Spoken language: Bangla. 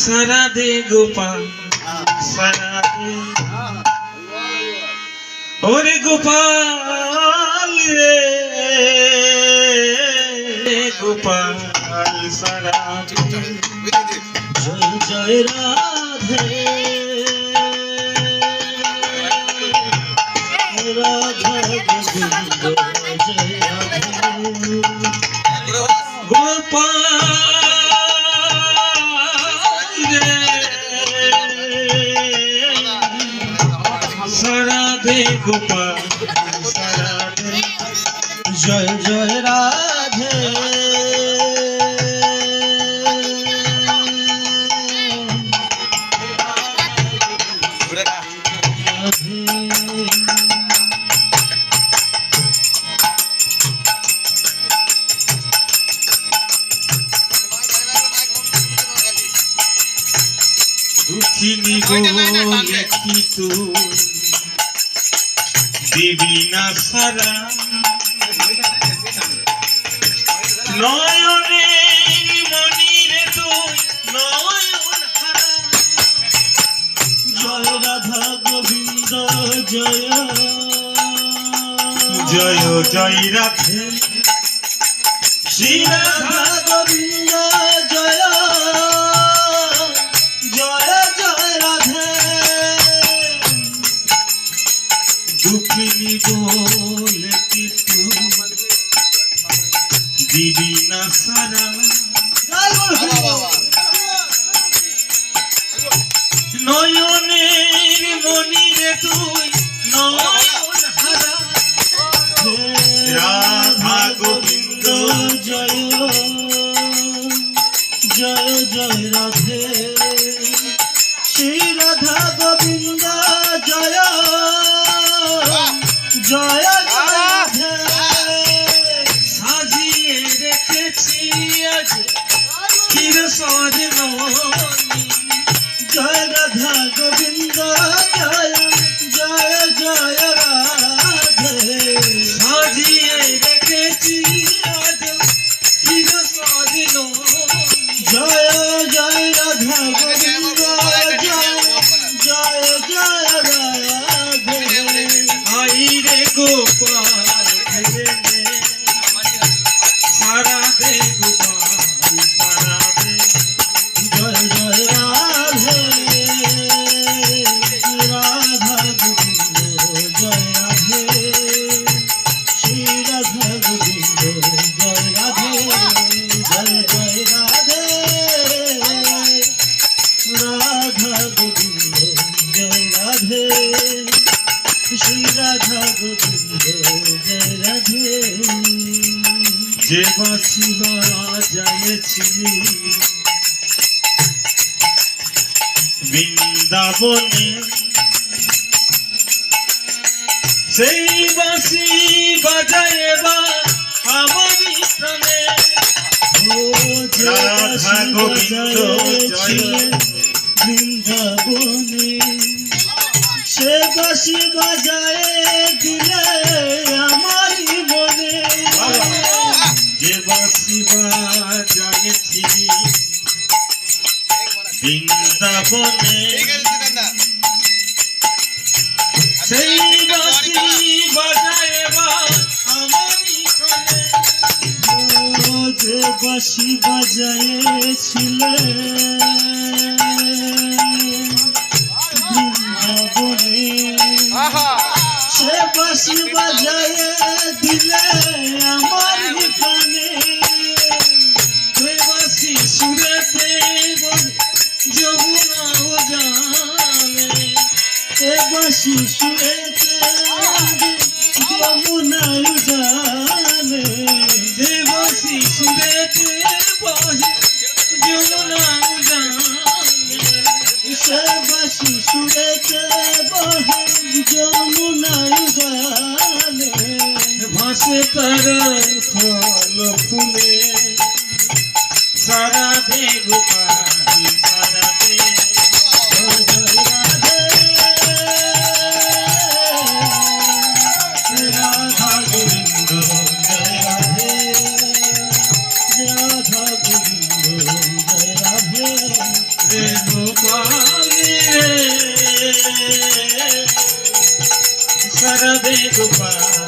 সারা দে গোপাল সারা দে ওরে গোপাল রে গোপাল সারা দে জয় জয় রাধে রাধা গোবিন্দ জয় রাধে গোপাল সারা দে গোপাল সারা দে জয় জয় রাধে দুঃখিনী বলে কি তুই দিবি না সারা নয়নে মনিরে তুই নয়ন হারা জয় রাধা গোবিন্দ জয় জয় জয় রাধে শ্রী রাধা গোবিন্দ জয় জয় জয় রাধে দুঃখিনী বলে কি তুই দিবি না সারা নয়নের মনিরে তুই নয়ন হারা রাধা গোবিন্দ জয় জয় জয় রাধে শ্রী রাধা গোবিন্দ জয় জয় রাধে সাজিয়ে রেখেছি আজ ক্ষীর সজনী জয় রাধা গোবিন্দ জয় জয় জয় রাধে সাজিয়ে রেখেছি আজ ক্ষীর সজনী জয় জয় রাধা গোবিন্দ জয় জয় জয় রাধে আই রে গোপাল সারা দে গোপাল সারা দে জয় জয় রাধে রাধা গোবিন্দ জয় রাধে শ্রী রাধা গোবিন্দ জয় রাধে জয় জয় রাধে রাধা গোবিন্দ জয় রাধে শ্রী রাধা গোবিন্দ জয় রাধে যে বাঁশি বাজাইছিলি বৃন্দাবনে সেই বাঁশি বাজাইবা আমারি প্রাণে রাধা গোবিন্দ জয় বৃন্দাবনে সে বাঁশি বাজায় দিলে আমারি মনে যে বাঁশি বাজাইছিলি বৃন্দাবনে সেই বাঁশি বাজাইবা আমারি প্রাণে যে বাঁশি বাজাইছিলে বৃন্দাবনে সে বাঁশি বাজায় দিলে আমার প্রাণে সে বাঁশি সুরেতে যমুনা জানে সে বাঁশি সুরেতে যমুনা জানে সে বাঁশি সুরেতে যমুনা জানে সে বাঁশি সুরেতে যমুনা জানে ভাসে তার ফল ফুলে সারা দে গোপাল সারা দে জয় জয় রাধে রাধা গোবিন্দ জয় রাধে রাধা গোবিন্দ জয় রাধে রাধে গোপাল